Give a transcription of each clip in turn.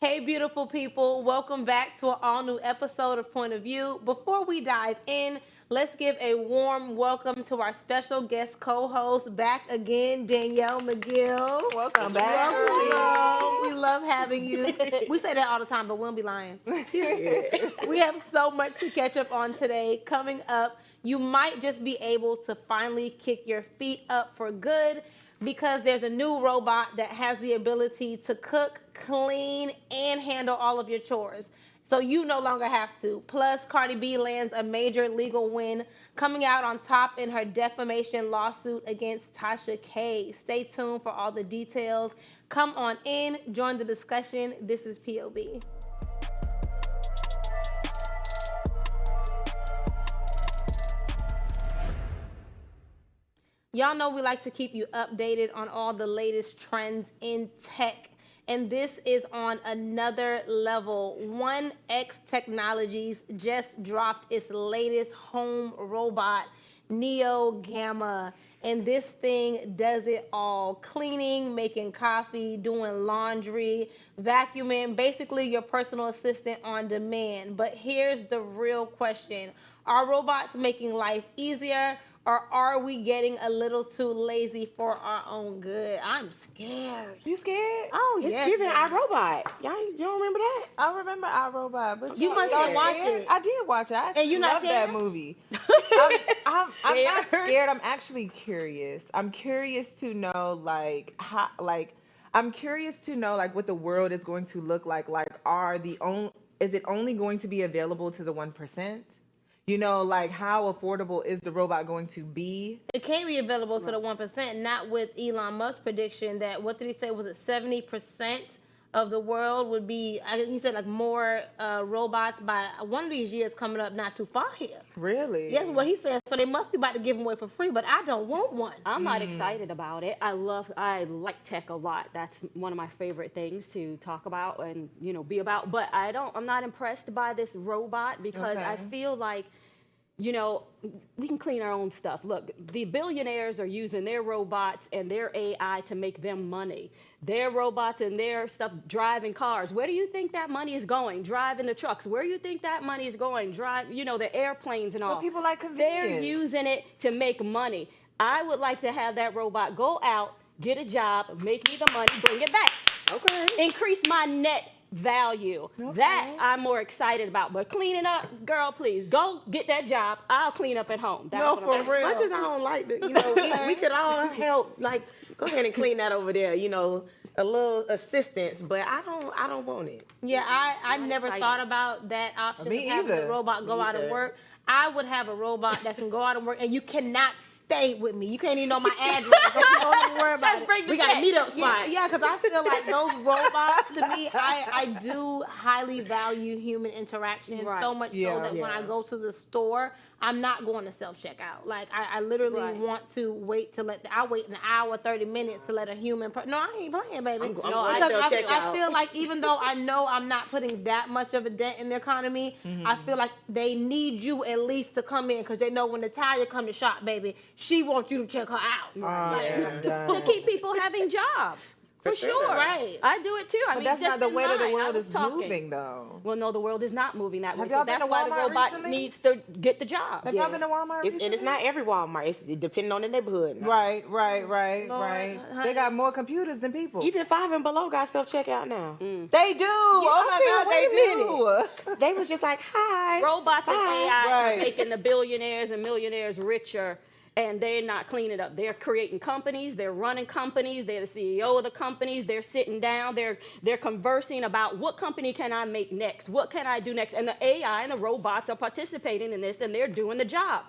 Hey, beautiful people. Welcome back to an all-new episode of Point of View. Before we dive in, let's give a warm welcome to our special guest co-host back again, Danielle McGill. Welcome back. Welcome, girl. We love having you. We say that all the time, but we don't be lying. We have so much to catch up on today. Coming up, you might just be able to finally kick your feet up for good, because there's a new robot that has the ability to cook, clean, and handle all of your chores. So you no longer have to. Plus, Cardi B lands a major legal win, coming out on top in her defamation lawsuit against Tasha K. Stay tuned for all the details. Come on in, join the discussion. This is POV. Y'all know we like to keep you updated on all the latest trends in tech. And this is on another level. 1X Technologies just dropped its latest home robot, Neo Gamma. And this thing does it all. Cleaning, making coffee, doing laundry, vacuuming, basically your personal assistant on demand. But here's the real question. Are robots making life easier? Or are we getting a little too lazy for our own good? I'm scared. You scared? Oh, It's yes. giving iRobot. You don't remember that? I remember iRobot, but You must have watched it. I did watch it. I And you not love that scared? movie. I'm not scared. I'm actually curious. I'm curious to know, I'm curious to know, what the world is going to look like. Is it only going to be available to the 1%? You know, how affordable is the robot going to be? It can't be available to the 1%, not with Elon Musk's prediction that, what did he say, was it 70% of the world would be, he said, more robots by one of these years coming up not too far here. Really? Yes, what he said. So they must be about to give them away for free, but I don't want one. I'm not excited about it. I like tech a lot. That's one of my favorite things to talk about and, be about. But I'm not impressed by this robot because I feel like, we can clean our own stuff. Look, the billionaires are using their robots and their AI to make them money. Their robots and their stuff driving cars. Where do you think that money is going? Driving the trucks. Where do you think that money is going? The airplanes and all. But people like convenience. They're using it to make money. I would like to have that robot go out, get a job, make me the money, bring it back. Okay. Increase my net value. Okay. That I'm more excited about. But cleaning up, girl, please go get that job. I'll clean up at home. That's No, what for I'm real. As much as I don't like the, we could all help. Go ahead and clean that over there. A little assistance, but I don't want it. Yeah, I never excited. thought about that option Me of having either. the robot go out and Either. work. I would have a robot that can go out and work, and you cannot stay with me. You can't even know my address. Don't even worry about it. We got a meetup spot. Yeah, because I feel like those robots, to me, I do highly value human interaction, Right. so much so that when I go to the store, I'm not going to self-checkout. I literally want to wait I wait an hour, 30 minutes to let a human, no, I ain't playing, baby. I'm Because going I self-checkout. feel like even though I know I'm not putting that much of a dent in the economy, I feel like they need you at least to come in because they know when Natalia come to shop, baby, she wants you to check her out. to keep people having jobs. For sure. Right. I do it too. But that's not the way that the world is talking. moving, though. Well, no, the world is not moving that way. Have So y'all been that's to why the Walmart robot recently? needs to get the job. Have y'all been to Walmart And it's recently? not every Walmart. It's depending on the neighborhood. now. Right. Lord, They got more computers than people. Even 5 and below got self-checkout now. They do. Oh my God, wait a they do. They was just like, hi. Robots and Bye. AI Right. are making the billionaires and millionaires richer, and they're not cleaning up. They're creating companies. They're running companies. They're the CEO of the companies. They're sitting down. They're conversing about what company can I make next? What can I do next? And the AI and the robots are participating in this, and they're doing the job.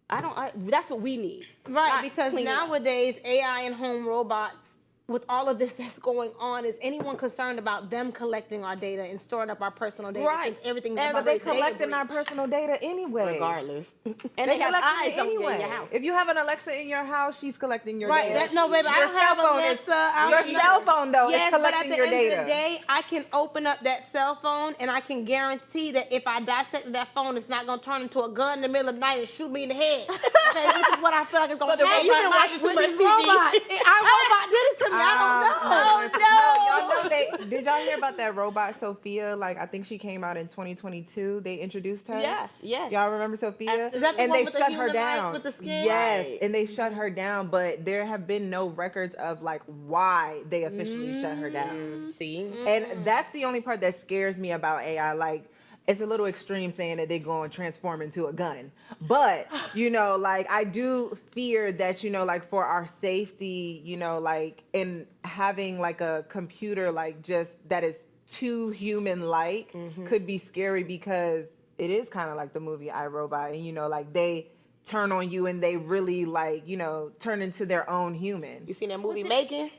That's what we need. Right, Not because cleaning up. nowadays AI and home robots, with all of this that's going on, is anyone concerned about them collecting our data and storing up our personal data? Right. Since everything's And about But they data breach. collecting our personal data anyway. Regardless. And they have collecting eyes it on you in anyway. your house. If you have an Alexa in your house, she's collecting your Right, data. no, baby, I Your don't have cell phone Alexa. Your cell phone, though, Yes, is but at collecting the your end data. of the day, I can open up that cell phone and I can guarantee that if I dissect that phone, it's not going to turn into a gun in the middle of the night and shoot me in the head. Okay, which is what I feel like it's going to But the happen. robot might with too much these TV. robots. Our robot did it to me. I don't know. Y'all know did y'all hear about that robot Sophia? Like, I think she came out in 2022. They introduced her. Yes. Y'all remember Sophia? Is that the and one they with the shut her human down. light with the skin? Yes, Right. and they shut her down, but there have been no records of like why they officially shut her down. See? And that's the only part that scares me about AI. Like, it's a little extreme saying that they're going to transform into a gun. But, you know, like, I do fear that, you know, like, for our safety, you know, like, in having, like, a computer, like, just that is too human-like could be scary, because it is kind of like the movie I, Robot. And, you know, like, they turn on you and they really, like, you know, turn into their own human. You seen that movie Megan?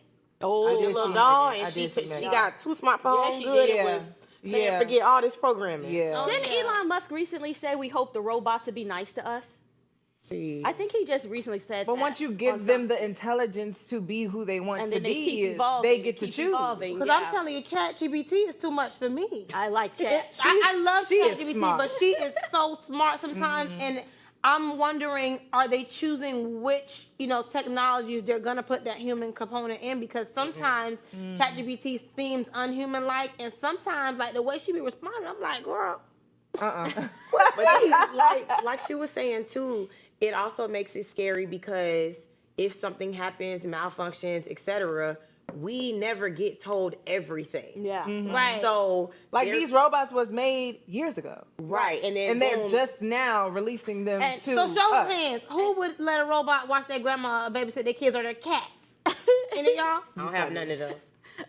Oh, did The little see doll, Megan. I and did see Megan. she got 2 smartphones. Yeah, she good. did. It was saying forget all this programming. Yeah. Oh, Didn't yeah. Elon Musk recently say we hope the robots to be nice to us? See. I think he just recently said But that once you on give them some- the intelligence to be who they want and to then they be, keep evolving, they get to keep choose. evolving. Because Yeah. I'm telling you, ChatGPT is too much for me. I like chat. I love she is ChatGPT, smart. but she is so smart sometimes, and I'm wondering, are they choosing which, you know, technologies they're gonna put that human component in? Because sometimes ChatGPT seems unhuman-like, and sometimes, like, the way she be responding, I'm like, girl. But see, like she was saying too, it also makes it scary because if something happens, malfunctions, etc., we never get told everything. Yeah. Right. So Like, there's- these robots was made years ago, right, and then and they're boom, just now releasing them And to So show of us. hands, who would let a robot watch their grandma babysit their kids or their cats? Any of y'all? I don't have none of those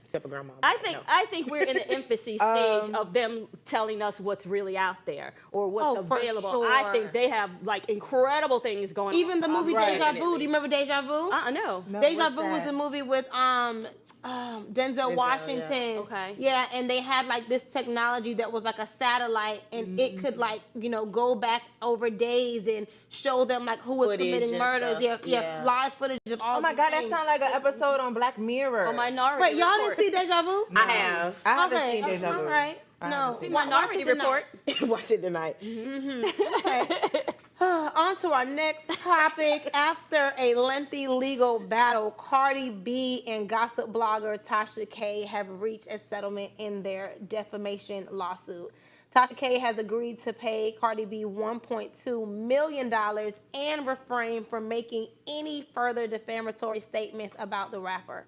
except for grandma. I think we're in the infancy stage of them telling us what's really out there or what's Oh, for available. I sure. think they have like incredible things going on. Even the movie Right. Deja Vu. Do you remember Deja Vu? No. No, Deja what's Vu was that? the movie with Denzel Washington. Okay. Yeah, and they had like this technology that was like a satellite, and it could like, you know, go back over days and show them like who was Footage committing and murders. stuff. Yeah, Yeah. live footage of all. Oh my these God, that things. sounds like an episode on Black Mirror. Oh, Minority Wait, y'all Report. didn't see Deja Vu? I have. I haven't Okay, seen Deja Vu. all right. I No, haven't seen watch Minority it tonight. Report. Watch it tonight. Okay. On to our next topic. After a lengthy legal battle, Cardi B and gossip blogger Tasha K have reached a settlement in their defamation lawsuit. Tasha K has agreed to pay Cardi B $1.2 million and refrain from making any further defamatory statements about the rapper.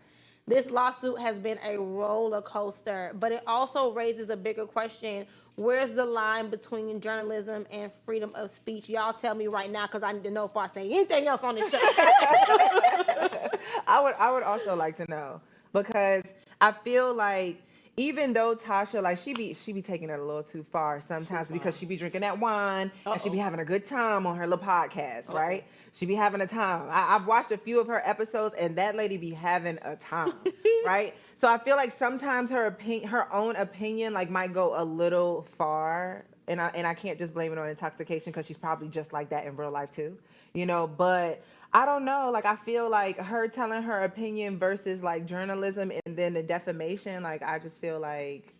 This lawsuit has been a roller coaster, but it also raises a bigger question. Where's the line between journalism and freedom of speech? Y'all tell me right now, because I need to know before I say anything else on this show. I would also like to know, because I feel like even though Tasha, like, she be taking it a little too far sometimes, because she be drinking that wine and she be having a good time on her little podcast, right? She be having a time. I've watched a few of her episodes, and that lady be having a time, right? So I feel like sometimes her own opinion, like, might go a little far, and I can't just blame it on intoxication, because she's probably just like that in real life too, you know. But I don't know, like, I feel like her telling her opinion versus like journalism and then the defamation, like, I just feel like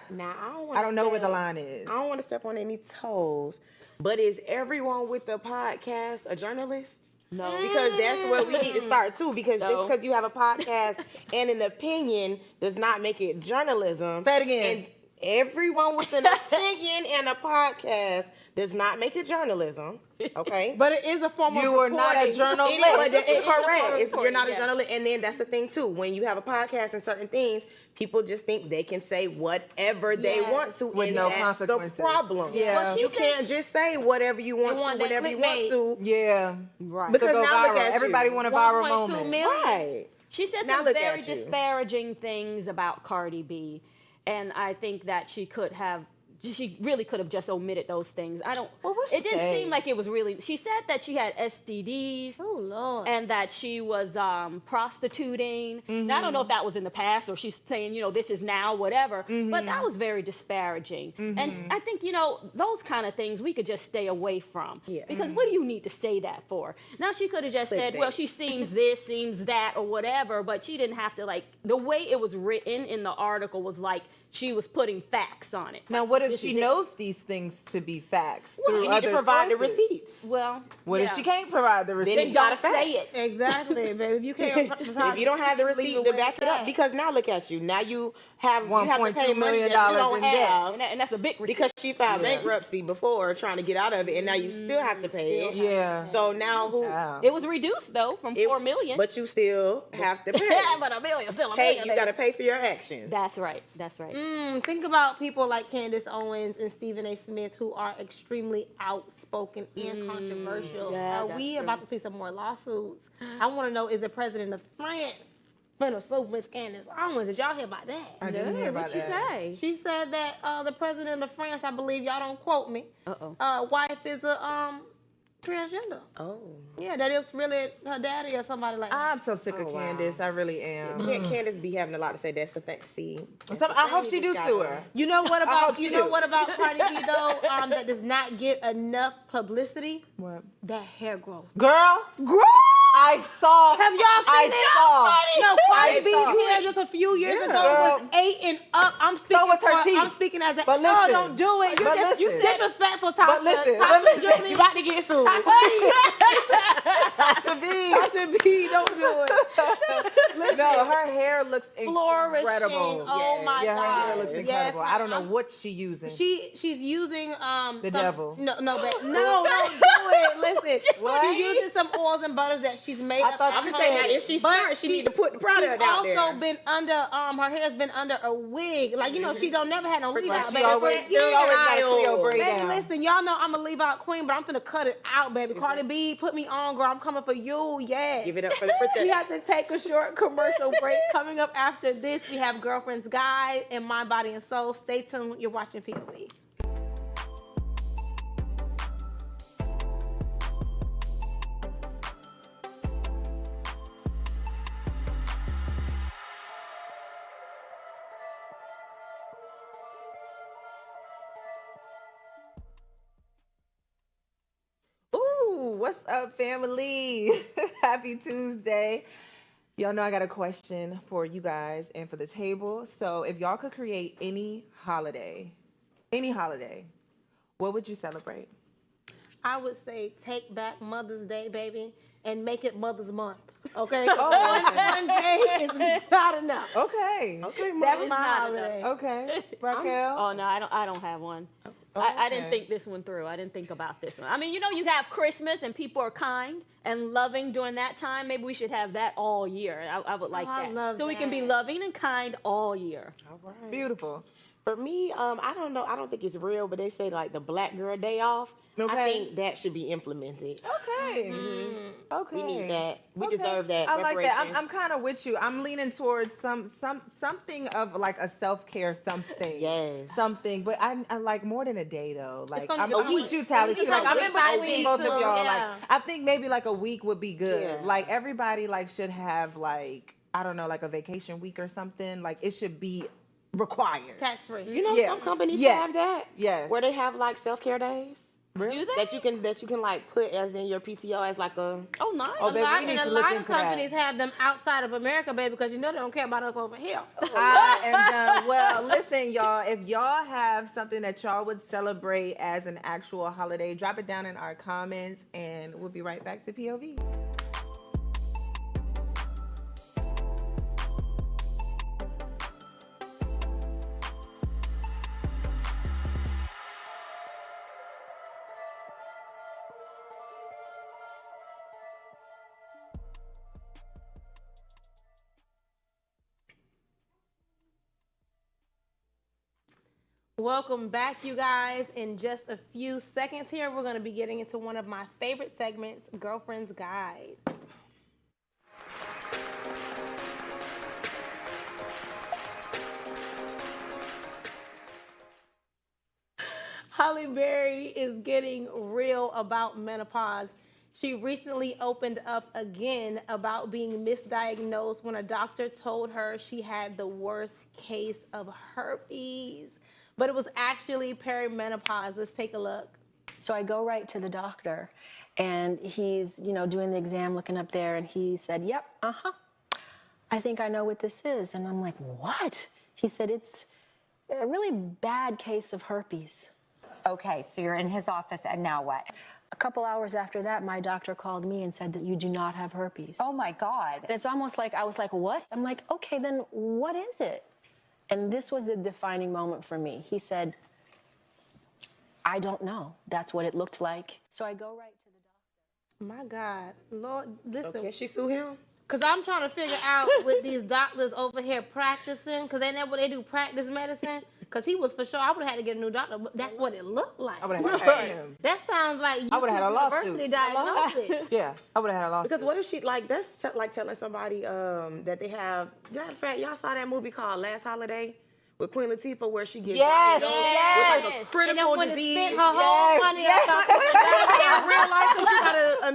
Now I don't know where the line is. I don't want to step on any toes, but is everyone with the podcast a journalist? No. Because that's where we need to start too. Because No. just because you have a podcast and an opinion does not make it journalism. Say it again. And everyone with an opinion and a podcast does not make it journalism. Okay. But it is a form of You are not a reporting. journalist. It's correct. If you're not a yeah. journalist, and then that's the thing too. When you have a podcast and certain things, people just think they can say whatever they Yes. want to, With and no that's consequences. the problem. Yeah. Well, she you said- can't just say whatever you want want to, that whenever you want clickbait. to. Yeah. Right. Because To go now look viral. at you. Everybody want a viral 1.2 moment. million. Right. She said Now some look very at you. disparaging things about Cardi B, and I think that she really could have just omitted those things. what'd she It didn't say? seem like it was really. She said that she had STDs. Oh, Lord. And that she was prostituting. Now, I don't know if that was in the past or she's saying, you know, this is now, whatever. But that was very disparaging. And I think, you know, those kind of things we could just stay away from. Yeah. Because what do you need to say that for? Now, she could have just said, Clickbait. well, she seems this, seems that, or whatever. But she didn't have to, like, the way it was written in the article was like she was putting facts on it. Now, what if This she is it. knows these things to be facts You through need other to provide the sources? receipts. Well, What if yeah. she can't provide the Then receipts? it's not a Don't say fact. it. Exactly, baby. If you can't, If you don't have the receipt to back it up, because now look at you. Now you have to pay $1.2 money million that you don't in debt. have And that's a big receipt. because she filed Yeah. bankruptcy before trying to get out of it, and now you still have to pay it. Yeah. So now who? Wow. it was reduced though from 4 million. But you still have to pay. yeah, but a million still a million. You got to pay for your actions. That's right. That's right. Think about people like Candace Owens and Stephen A. Smith who are extremely outspoken and controversial. Yeah, Are that's we true. about to see some more lawsuits? I want to know, is the president of France gonna sue Miss Candace Owens? Did y'all hear about that? I didn't hear about What'd she that. say? She said that the president of France, I believe, y'all don't quote me, wife is a transgender. Oh. Yeah, that it was really her daddy or somebody like that. I'm so sick of Oh, wow. Candace. I really am. Candace be having a lot to say. That's the thing. See, that's So the I thing hope we she just do got sue on. her. You know what I about hope you she know do. what about Cardi B though? That does not get enough publicity. What? That hair growth. Girl, Girl, I saw. have y'all seen it? No, Cardi I B's saw. hair just a few years Yeah. ago was Girl. 8 and up. I'm speaking was her teeth. I'm speaking as a But no, listen. don't do it. But You listen. disrespectful, Tasha. But listen. Tasha But listen. Julie- You about to get sued. Tasha B. Tasha B, don't do it. No, her hair looks Flourishing. incredible. Oh my Yeah, her God. hair looks Yes, incredible. I don't know I'm- what she's using. She's using The some, devil. No, don't do it. Listen, What? she's using some oils and butters that she's made I up thought at you I'm home. saying that if she's But smart, she need to put the product She's out also there. been under her hair's been under a wig. Like, you know, she don't never had no leave out, She baby. always, For she always got a Style. Cleo braid Baby, down. listen, y'all know I'm a leave out queen, but I'm finna cut it out, baby. Cardi B, put me on, girl. I'm coming for you. Yes. Give it up for the We protection. have to take a short commercial break. Coming up after this, we have Girlfriend's Guide and Mind, Body, and Soul. Stay tuned. You're watching POV. Ooh, what's up, family? Happy Tuesday. Y'all know I got a question for you guys and for the table. So if y'all could create any holiday, what would you celebrate? I would say take back Mother's Day, baby, and make it Mother's Month. Okay? 'Cause one day is not enough. Okay. Okay, That's Mom. my not holiday. Okay. Raquel? Oh no, I don't have one. Oh, I didn't okay. think this one through. I didn't think about this one. I mean, you know, you have Christmas and people are kind and loving during that time. Maybe we should have that all year. I would like I that. love so we can be that. loving and kind all year. All right. Beautiful. For me, I don't know. I don't think it's real, but they say like the Black Girl Day off. Okay. I think that should be implemented. Okay. Okay. We need that. We Okay. deserve that. I like that. Reparations. I'm kind of with you. I'm leaning towards something of like a self-care something. Yes. Something, but I like more than a day though. Like gonna I'm be- with you, Tally. it's Too. Like I'm gonna in be between me both of too, y'all. yeah. Like I think maybe like a week would be good. Yeah. Like everybody like should have like I don't know like a vacation week or something. Like it should be required. Tax free. You know, Yeah. some companies Yes. have that. Yes. Where they have like self-care days Really? Do they? that you can like put as in your PTO as like a. Oh, nice. Oh, baby, we And need a to look lot of into that. companies have them outside of America, baby, because you know they don't care about us over here. I am done. Well, listen, y'all. If y'all have something that y'all would celebrate as an actual holiday, drop it down in our comments, and we'll be right back to POV. Welcome back, you guys. In just a few seconds here, we're going to be getting into one of my favorite segments, Girlfriend's Guide. Holly Berry is getting real about menopause. She recently opened up again about being misdiagnosed when a doctor told her she had the worst case of herpes. But it was actually perimenopause. Let's take a look. So I go right to the doctor, and he's, doing the exam, looking up there, and he said, yep, I think I know what this is. And I'm like, what? He said, it's a really bad case of herpes. Okay, so you're in his office, and now what? A couple hours after that, my doctor called me and said that you do not have herpes. Oh my God. And it's almost like, I was like, what? I'm like, okay, then what is it? And this was the defining moment for me. He said, I don't know. That's what it looked like. So I go right to the doctor. My God, Lord, listen. Can she sue him? Cause I'm trying to figure out with these doctors over here practicing, cause ain't that what they do, practice medicine? Cause he was for sure. I would have had to get a new doctor. But that's what it looked like. I would have had him. That sounds like I would've had a university lawsuit. diagnosis. Yeah, I would have had a lawsuit. Because what if she that's like telling somebody that they have. Matter of fact, y'all saw that movie called Last Holiday with Queen Latifah where she gets Yes, diagnosed with like a And critical then when it disease. spent her whole money, In real life, 'cause you got a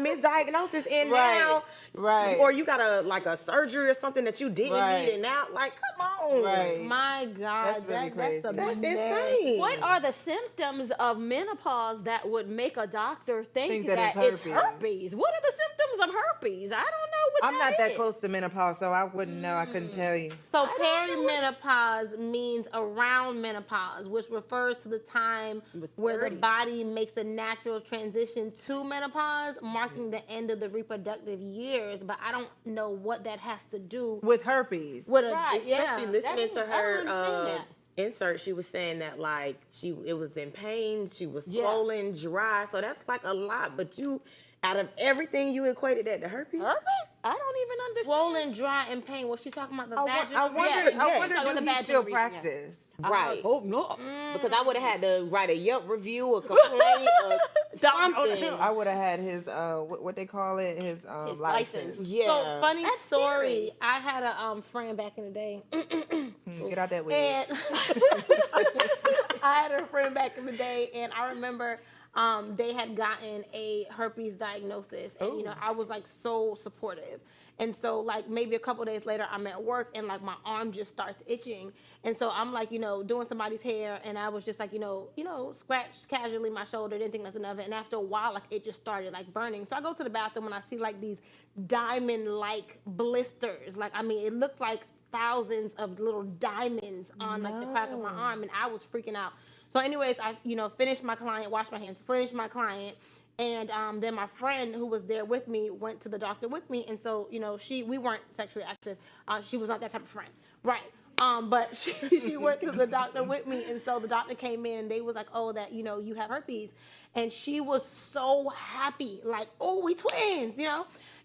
misdiagnosis and now. Right. Or you got a surgery or something that you didn't Right. need, and now, like, come on. Right. My God, That's really crazy. that's a That's mess. insane. What are the symptoms of menopause that would make a doctor think that that it's it's herpes. herpes? What are the symptoms of herpes? I don't know what I'm not that is. close to menopause, so I wouldn't know. I couldn't tell you. So perimenopause means around menopause, which refers to the time where the 30. body makes a natural transition to menopause, marking the end of the reproductive years. But I don't know what that has to do With herpes. with a Right, yeah. Especially listening to I don't her understand that. insert, she was saying that like it was in pain, she was Yeah. swollen, dry. So that's like a lot. But you, out of everything, you equated that to herpes. Herpes? I don't even understand. Swollen, dry, and pain. Was she talking about the I vaginal? wonder, yes. I wonder Talking does about he still vaginal region, yes. practice? Right. Oh no. Because I would have had to write a Yelp review, a complaint, or something. I would have had his what they call it, his His license. license. Yeah. So funny That's story. scary. I had a friend back in the day, Get out that way. and I had a friend back in the day, and I remember they had gotten a herpes diagnosis, and you know I was like so supportive. And so like maybe a couple days later, I'm at work and like my arm just starts itching, and so I'm like doing somebody's hair, and I was just like scratched casually my shoulder, didn't think nothing of it, and after a while like it just started like burning. So I go to the bathroom and I see like these diamond-like blisters. Like I mean, it looked like thousands of little diamonds on like the crack of my arm, and I was freaking out. So anyways, I finished my client, washed my hands, finished my client, and then my friend who was there with me went to the doctor with me, and so we weren't sexually active. She was not that type of friend, right? But she went to the doctor with me, and so the doctor came in, and they was like, oh, that you have herpes, and she was so happy, like, oh, we twins,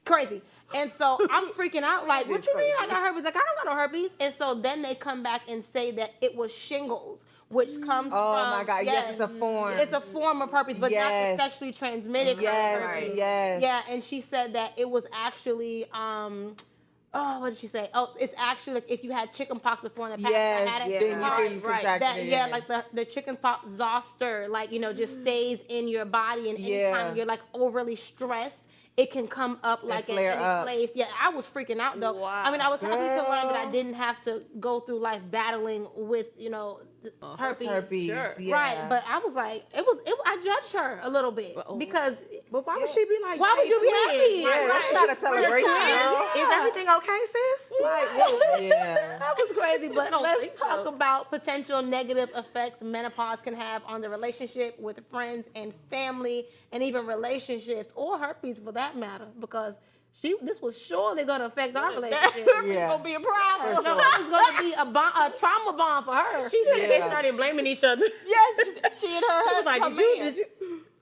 crazy. And so I'm freaking out, like, what you mean I got herpes? Like, I don't got no herpes. And so then they come back and say that it was shingles, which comes from. Oh my God! Yes, it's a form. It's a form of herpes, but not the Yes. sexually transmitted Yes, kind of herpes. yes. Yeah, and she said that it was actually what did she say? Oh, it's actually like if you had chicken pox before in the past. Yes, I had it. then you can Right. contract That it. yeah, like the chicken pox zoster, like just stays in your body, and anytime Yeah. you're like overly stressed, it can come up like at flare any up. place. Yeah, I was freaking out though. Wow. I mean, I was happy to learn that I Girl. didn't have to go through life battling with herpes. Herpes. Sure. Yeah. Right, but I was like, I judged her a little bit because But why would she be like, Why would "Hey, you be twins"? happy? Like, Yeah, that's not a celebration, girl. Is everything okay, sis? Like, whoa. Yeah. that was crazy. But don't let's think talk so. about potential negative effects menopause can have on the relationship with friends and family, and even relationships or herpes for that matter, because this was surely going to affect our relationship. Yeah. Gonna be a problem. No, it was going to be a trauma bond for her. She said they Yeah. started blaming each other. Yes, she and her. She was like, did you?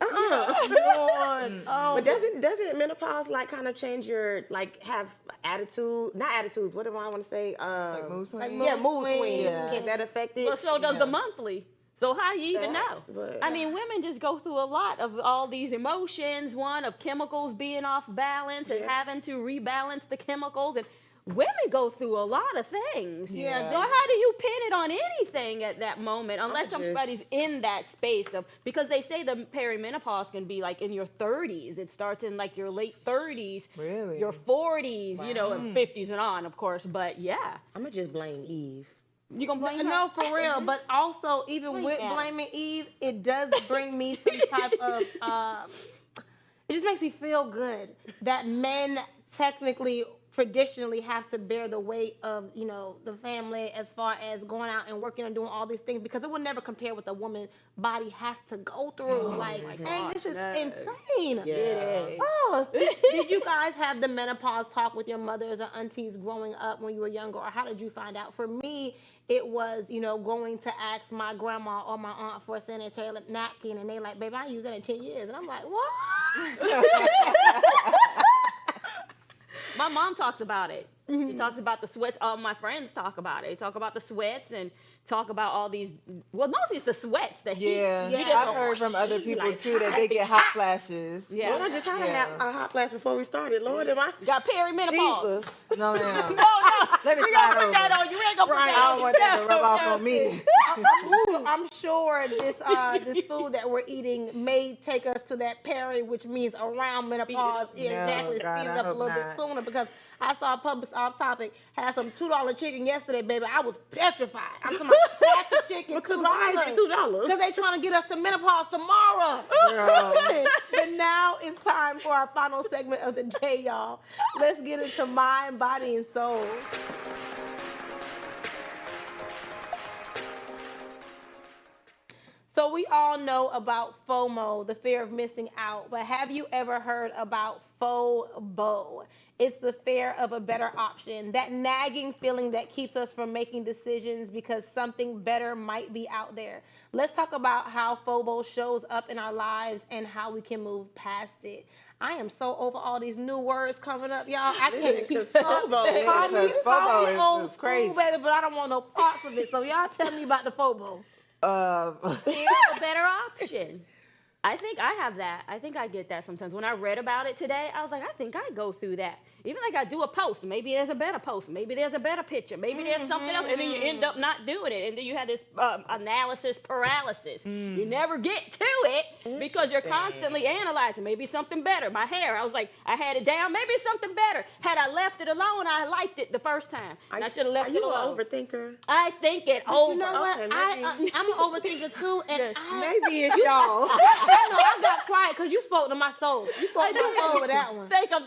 Lord. Oh, But doesn't menopause like kind of change your have attitude? Not attitudes. What do I want to say? Like mood swings? Yeah, mood swings. swings. Yeah. Can't that affect it? Well, so does the monthly. So how you even Facts, know? but- I mean, women just go through a lot of all these emotions. One of chemicals being off balance and Yeah. having to rebalance the chemicals, and women go through a lot of things. Yeah. So how do you pin it on anything at that moment, unless just- somebody's in that space of, because they say the perimenopause can be like in your 30s. It starts in like your late 30s, Really? your 40s, and 50s and on, of course. But yeah, I'm gonna just blame Eve. you gonna blame her? No, for real. But also, even Blame with Adam. blaming Eve, it does bring me some type of. It just makes me feel good that men technically traditionally have to bear the weight of, the family as far as going out and working and doing all these things, because it will never compare what a woman body has to go through. Dang, this is insane. Yeah. Oh, did you guys have the menopause talk with your mothers or aunties growing up when you were younger, or how did you find out? For me, it was, going to ask my grandma or my aunt for a sanitary napkin, and they like, baby, I use that in 10 years. And I'm like, what? My mom talks about it. She talks about the sweats. All my friends talk about it. They talk about the sweats and talk about all these. Well, mostly it's the sweats. The heat. Yeah, You just I've heard from other people like too that they get hot flashes. Yeah. Lord, I just had a hot flash before we started. Lord, am I? Got perimenopause. Jesus. No, ma'am. No, no. Let me We slide gonna put over. that on you. We ain't gonna put I that don't on want that to rub off on me. I'm sure this food that we're eating may take us to that peri, which means around menopause. Yeah, exactly. God, Speed it I up a hope little bit not. sooner, because I saw Publix off topic had some $2 chicken yesterday, baby. I was petrified. I'm talking about classic chicken, Because why is it $2? Because they trying to get us to menopause tomorrow. Girl. But now it's time for our final segment of the day, y'all. Let's get into mind, body, and soul. So we all know about FOMO, the fear of missing out, but have you ever heard about fobo? It's the fear of a better option, that nagging feeling that keeps us from making decisions because something better might be out there. Let's talk about how fobo shows up in our lives and how we can move past it. I am so over all these new words coming up, y'all. I can't keep FOBO. Call me FOBO old is school, crazy. baby, but I don't want no parts of it. So y'all tell me about the fobo. Fear of a better option. I think I have that. I think I get that sometimes. When I read about it today, I was like, I think I go through that. Even like I do a post, maybe there's a better post, maybe there's a better picture, maybe there's something else, and then you end up not doing it, and then you have this analysis paralysis. You never get to it because you're constantly analyzing. Maybe something better. My hair, I was like, I had it down. Maybe something better. Had I left it alone, I liked it the first time. And I should have left it alone. Are you an overthinker? I think it over. You know what? Okay, I'm an overthinker too, and Maybe it's y'all. I know I got quiet because you spoke to my soul. You spoke to my soul with that one. Thank God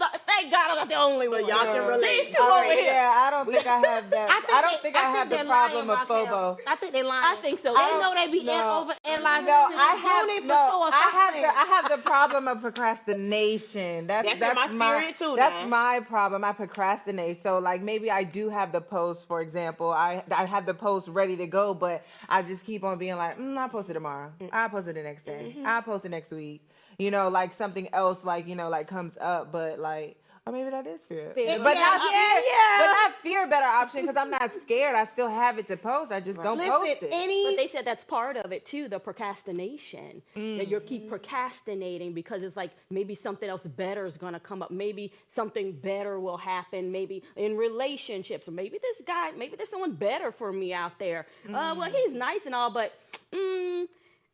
I'm not the only one. So y'all can relate. These two over here. Yeah, I don't think I have that. I don't think I have the they're problem lying, of Raquel. FOBO. I think they lying. I think so. They know they be over analyzing. No, I have the problem of procrastination. That's in my spirit too, That's now. my problem. I procrastinate. So like maybe I do have the post, for example. I have the post ready to go, but I just keep on being like, I'll post it tomorrow. I'll post it the next day. I'll post it next week. Like something else, like comes up, but like. Or maybe that is fear. But not fear better option, because I'm not scared. I still have it to post. I just don't post it. But they said that's part of it too, the procrastination. That you keep procrastinating because it's like maybe something else better is gonna come up. Maybe something better will happen. Maybe in relationships, or maybe maybe there's someone better for me out there. Well, he's nice and all, but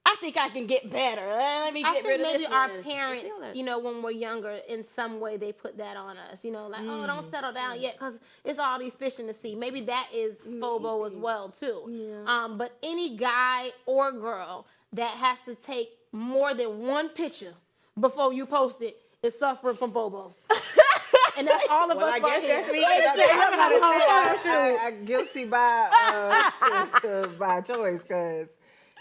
I think I can get better. Let me get rid of this. Maybe our parents, when we're younger, in some way they put that on us. Oh, don't settle down yet because it's all these fish in the sea. Maybe that is FOBO as well too. Yeah. But any guy or girl that has to take more than one picture before you post it is suffering from FOBO. And that's all of us. I guess that's me. I'm guilty by choice, because.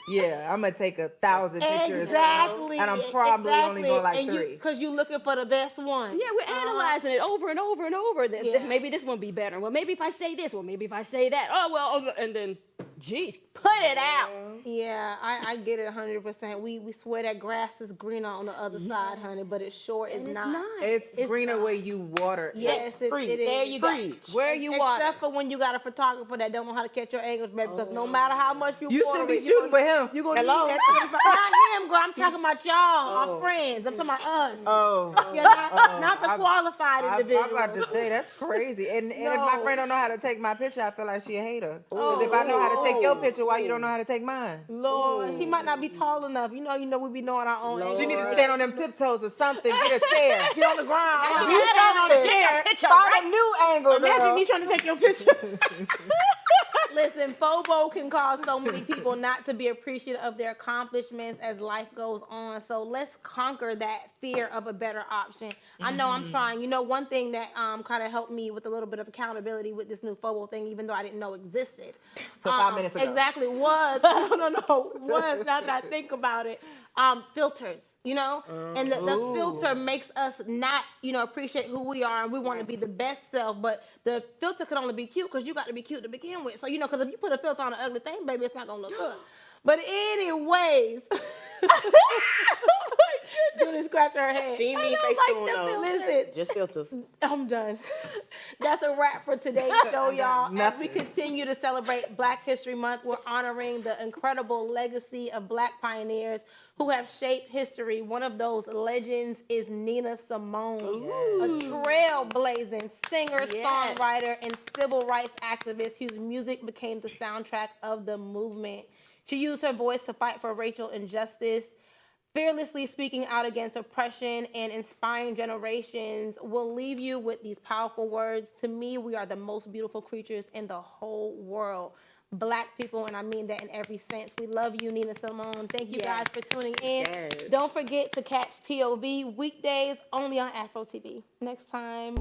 Yeah, I'm gonna take 1,000 pictures. Exactly. And I'm probably only going like 3. Because you're looking for the best one. Yeah, we're analyzing it over and over and over. Maybe this one be better. Well, maybe if I say this. Well, maybe if I say that. Oh, well, and then, geez, put it out. Yeah, I get it 100%. We swear that grass is greener on the other side, honey, but it sure is not. It's greener where you water. Yes, it is. There you go. Where you water. Except for when you got a photographer that don't know how to catch your angles, baby, because no matter how much you should be shooting with him. You're going to need that 25. Not him, girl. I'm talking about y'all, our friends. I'm talking about us. Not the qualified individual. I'm about to say, that's crazy. And if my friend don't know how to take my picture, I feel like she a hater. Because if I know how to take your picture, why you don't know how to take mine? Lord, she might not be tall enough. You know, we be knowing our own angles. She need to stand on them tiptoes or something. Get a chair. Get on the ground. You stand on the chair. Find a new angle. Imagine me trying to take your picture. Listen, fobo can cause so many people not to be appreciative of their accomplishments as life goes on. So let's conquer that fear of a better option. I know I'm trying. You know, one thing that kind of helped me with a little bit of accountability with this new fobo thing, even though I didn't know existed. So 5 minutes ago. Exactly, was was now that I think about it. Filters, you know, and the filter makes us not, you know, appreciate who we are, and we want to be the best self. But the filter could only be cute because you got to be cute to begin with. So you know, because if you put a filter on an ugly thing, baby, it's not gonna look good. But anyways, Julie scratched her head. She ain't mean face tune though. Listen, Just filters. I'm done. That's a wrap for today's show, y'all. As we continue to celebrate Black History Month, we're honoring the incredible legacy of Black pioneers who have shaped history. One of those legends is Nina Simone, a trailblazing singer, songwriter, and civil rights activist whose music became the soundtrack of the movement. She used her voice to fight for racial injustice, fearlessly speaking out against oppression and inspiring generations. Will leave you with these powerful words. To me, we are the most beautiful creatures in the whole world. Black people, and I mean that in every sense. We love you, Nina Simone. Thank you guys for tuning in. Yes. Don't forget to catch POV weekdays only on Afro TV. Next time.